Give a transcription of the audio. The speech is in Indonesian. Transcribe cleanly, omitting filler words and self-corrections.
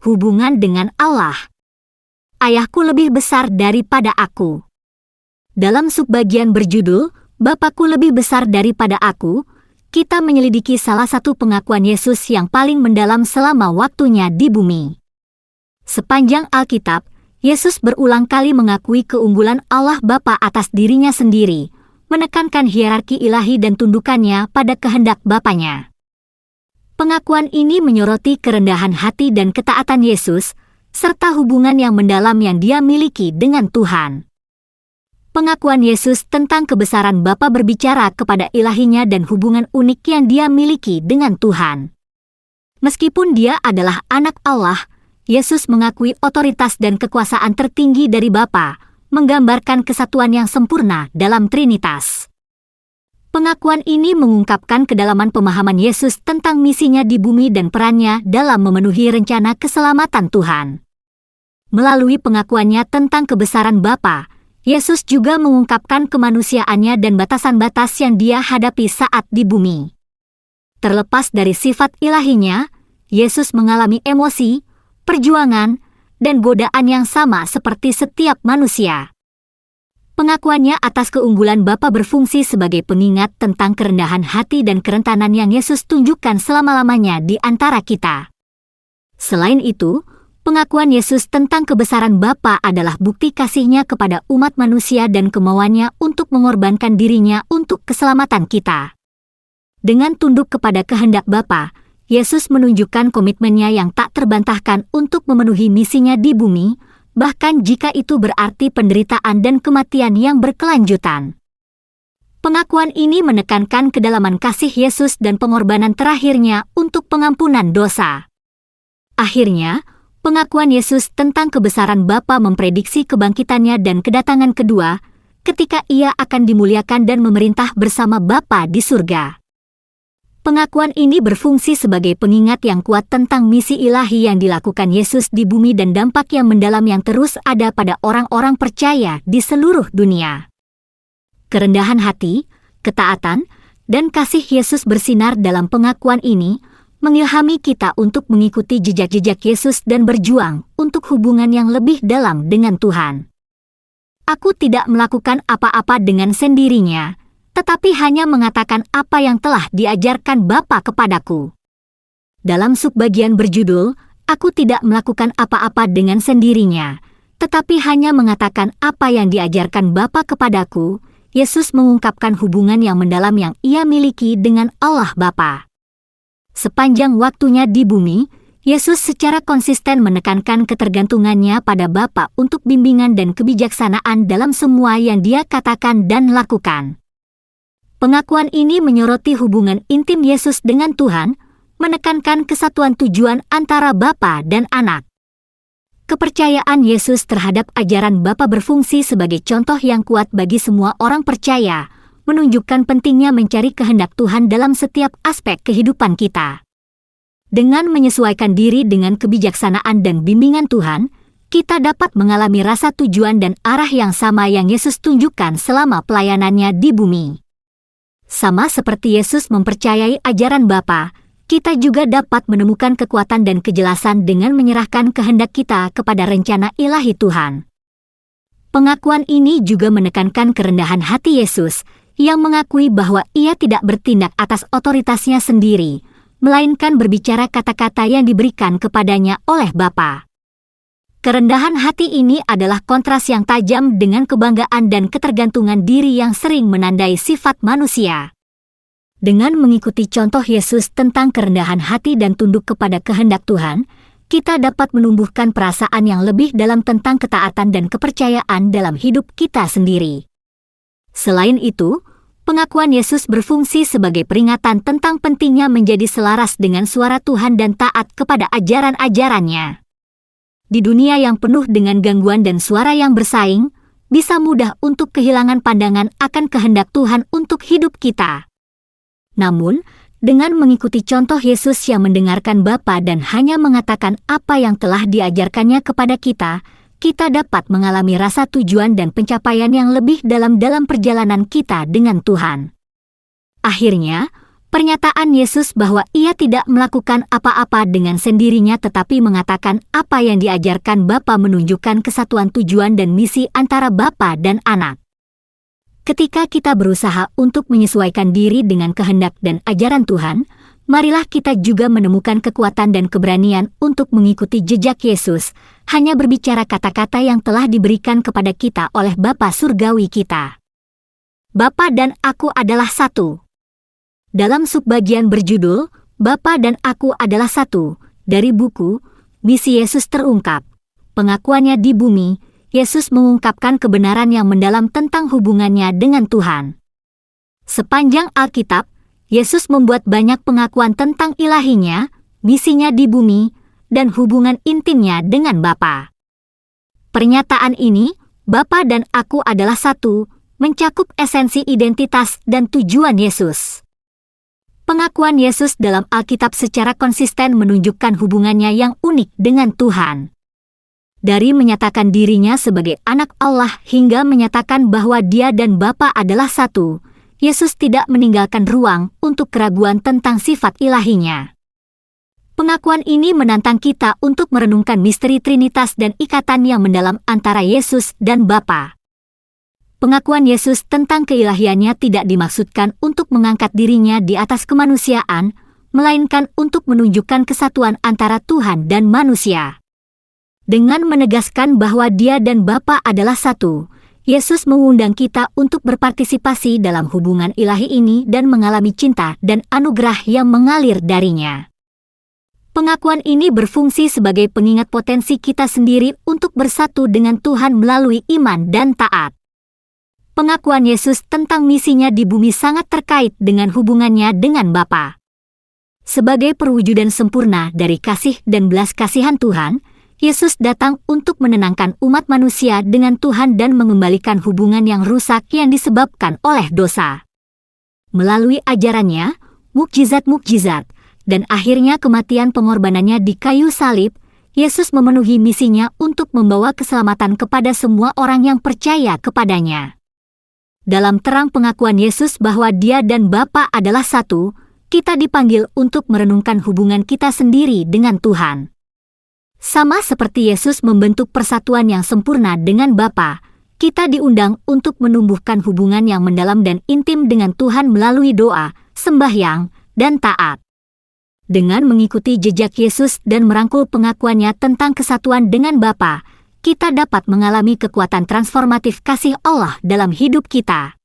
Hubungan dengan Allah. Ayahku lebih besar daripada aku. Dalam subbagian berjudul, Bapakku lebih besar daripada aku, kita menyelidiki salah satu pengakuan Yesus yang paling mendalam selama waktunya di bumi. Sepanjang Alkitab, Yesus berulang kali mengakui keunggulan Allah Bapa atas dirinya sendiri, menekankan hierarki ilahi dan tundukannya pada kehendak Bapanya. Pengakuan ini menyoroti kerendahan hati dan ketaatan Yesus, serta hubungan yang mendalam yang Dia miliki dengan Tuhan. Pengakuan Yesus tentang kebesaran Bapa berbicara kepada ilahinya dan hubungan unik yang Dia miliki dengan Tuhan. Meskipun Dia adalah anak Allah, Yesus mengakui otoritas dan kekuasaan tertinggi dari Bapa, menggambarkan kesatuan yang sempurna dalam Trinitas. Pengakuan ini mengungkapkan kedalaman pemahaman Yesus tentang misinya di bumi dan perannya dalam memenuhi rencana keselamatan Tuhan. Melalui pengakuannya tentang kebesaran Bapa, Yesus juga mengungkapkan kemanusiaannya dan batasan-batas yang Dia hadapi saat di bumi. Terlepas dari sifat ilahinya, Yesus mengalami emosi, perjuangan, dan godaan yang sama seperti setiap manusia. Pengakuannya atas keunggulan Bapa berfungsi sebagai pengingat tentang kerendahan hati dan kerentanan yang Yesus tunjukkan selama-lamanya di antara kita. Selain itu, pengakuan Yesus tentang kebesaran Bapa adalah bukti kasih-Nya kepada umat manusia dan kemauannya untuk mengorbankan dirinya untuk keselamatan kita. Dengan tunduk kepada kehendak Bapa, Yesus menunjukkan komitmennya yang tak terbantahkan untuk memenuhi misinya di bumi, bahkan jika itu berarti penderitaan dan kematian yang berkelanjutan. Pengakuan ini menekankan kedalaman kasih Yesus dan pengorbanan terakhirnya untuk pengampunan dosa. Akhirnya, pengakuan Yesus tentang kebesaran Bapa memprediksi kebangkitannya dan kedatangan kedua, ketika Ia akan dimuliakan dan memerintah bersama Bapa di surga. Pengakuan ini berfungsi sebagai pengingat yang kuat tentang misi ilahi yang dilakukan Yesus di bumi dan dampak yang mendalam yang terus ada pada orang-orang percaya di seluruh dunia. Kerendahan hati, ketaatan, dan kasih Yesus bersinar dalam pengakuan ini, mengilhami kita untuk mengikuti jejak-jejak Yesus dan berjuang untuk hubungan yang lebih dalam dengan Tuhan. Aku tidak melakukan apa-apa dengan sendirinya, tetapi hanya mengatakan apa yang telah diajarkan Bapa kepadaku. Dalam subbagian berjudul, Aku tidak melakukan apa-apa dengan sendirinya, tetapi hanya mengatakan apa yang diajarkan Bapa kepadaku, Yesus mengungkapkan hubungan yang mendalam yang Ia miliki dengan Allah Bapa. Sepanjang waktunya di bumi, Yesus secara konsisten menekankan ketergantungannya pada Bapa untuk bimbingan dan kebijaksanaan dalam semua yang Dia katakan dan lakukan. Pengakuan ini menyoroti hubungan intim Yesus dengan Tuhan, menekankan kesatuan tujuan antara Bapa dan Anak. Kepercayaan Yesus terhadap ajaran Bapa berfungsi sebagai contoh yang kuat bagi semua orang percaya, menunjukkan pentingnya mencari kehendak Tuhan dalam setiap aspek kehidupan kita. Dengan menyesuaikan diri dengan kebijaksanaan dan bimbingan Tuhan, kita dapat mengalami rasa tujuan dan arah yang sama yang Yesus tunjukkan selama pelayanannya di bumi. Sama seperti Yesus mempercayai ajaran Bapa, kita juga dapat menemukan kekuatan dan kejelasan dengan menyerahkan kehendak kita kepada rencana ilahi Tuhan. Pengakuan ini juga menekankan kerendahan hati Yesus, yang mengakui bahwa Ia tidak bertindak atas otoritasnya sendiri, melainkan berbicara kata-kata yang diberikan kepadanya oleh Bapa. Kerendahan hati ini adalah kontras yang tajam dengan kebanggaan dan ketergantungan diri yang sering menandai sifat manusia. Dengan mengikuti contoh Yesus tentang kerendahan hati dan tunduk kepada kehendak Tuhan, kita dapat menumbuhkan perasaan yang lebih dalam tentang ketaatan dan kepercayaan dalam hidup kita sendiri. Selain itu, pengakuan Yesus berfungsi sebagai peringatan tentang pentingnya menjadi selaras dengan suara Tuhan dan taat kepada ajaran-ajarannya. Di dunia yang penuh dengan gangguan dan suara yang bersaing, bisa mudah untuk kehilangan pandangan akan kehendak Tuhan untuk hidup kita. Namun, dengan mengikuti contoh Yesus yang mendengarkan Bapa dan hanya mengatakan apa yang telah diajarkannya kepada kita, kita dapat mengalami rasa tujuan dan pencapaian yang lebih dalam perjalanan kita dengan Tuhan. Akhirnya, Pernyataan Yesus bahwa Ia tidak melakukan apa-apa dengan sendirinya tetapi mengatakan apa yang diajarkan Bapa menunjukkan kesatuan tujuan dan misi antara Bapa dan Anak. Ketika kita berusaha untuk menyesuaikan diri dengan kehendak dan ajaran Tuhan, marilah kita juga menemukan kekuatan dan keberanian untuk mengikuti jejak Yesus, hanya berbicara kata-kata yang telah diberikan kepada kita oleh Bapa Surgawi kita. Bapa dan Aku adalah satu. Dalam subbagian berjudul, Bapa dan Aku adalah satu, dari buku, Misi Yesus terungkap. Pengakuannya di bumi, Yesus mengungkapkan kebenaran yang mendalam tentang hubungannya dengan Tuhan. Sepanjang Alkitab, Yesus membuat banyak pengakuan tentang ilahinya, misinya di bumi, dan hubungan intimnya dengan Bapa. Pernyataan ini, Bapa dan Aku adalah satu, mencakup esensi identitas dan tujuan Yesus. Pengakuan Yesus dalam Alkitab secara konsisten menunjukkan hubungannya yang unik dengan Tuhan. Dari menyatakan dirinya sebagai anak Allah hingga menyatakan bahwa Dia dan Bapa adalah satu, Yesus tidak meninggalkan ruang untuk keraguan tentang sifat ilahinya. Pengakuan ini menantang kita untuk merenungkan misteri Trinitas dan ikatan yang mendalam antara Yesus dan Bapa. Pengakuan Yesus tentang keilahiannya tidak dimaksudkan untuk mengangkat dirinya di atas kemanusiaan, melainkan untuk menunjukkan kesatuan antara Tuhan dan manusia. Dengan menegaskan bahwa Dia dan Bapa adalah satu, Yesus mengundang kita untuk berpartisipasi dalam hubungan ilahi ini dan mengalami cinta dan anugerah yang mengalir darinya. Pengakuan ini berfungsi sebagai pengingat potensi kita sendiri untuk bersatu dengan Tuhan melalui iman dan taat. Pengakuan Yesus tentang misinya di bumi sangat terkait dengan hubungannya dengan Bapa. Sebagai perwujudan sempurna dari kasih dan belas kasihan Tuhan, Yesus datang untuk menenangkan umat manusia dengan Tuhan dan mengembalikan hubungan yang rusak yang disebabkan oleh dosa. Melalui ajarannya, mukjizat-mukjizat, dan akhirnya kematian pengorbanannya di kayu salib, Yesus memenuhi misinya untuk membawa keselamatan kepada semua orang yang percaya kepadanya. Dalam terang pengakuan Yesus bahwa Dia dan Bapa adalah satu, kita dipanggil untuk merenungkan hubungan kita sendiri dengan Tuhan. Sama seperti Yesus membentuk persatuan yang sempurna dengan Bapa, kita diundang untuk menumbuhkan hubungan yang mendalam dan intim dengan Tuhan melalui doa, sembahyang, dan taat. Dengan mengikuti jejak Yesus dan merangkul pengakuannya tentang kesatuan dengan Bapa, kita dapat mengalami kekuatan transformatif kasih Allah dalam hidup kita.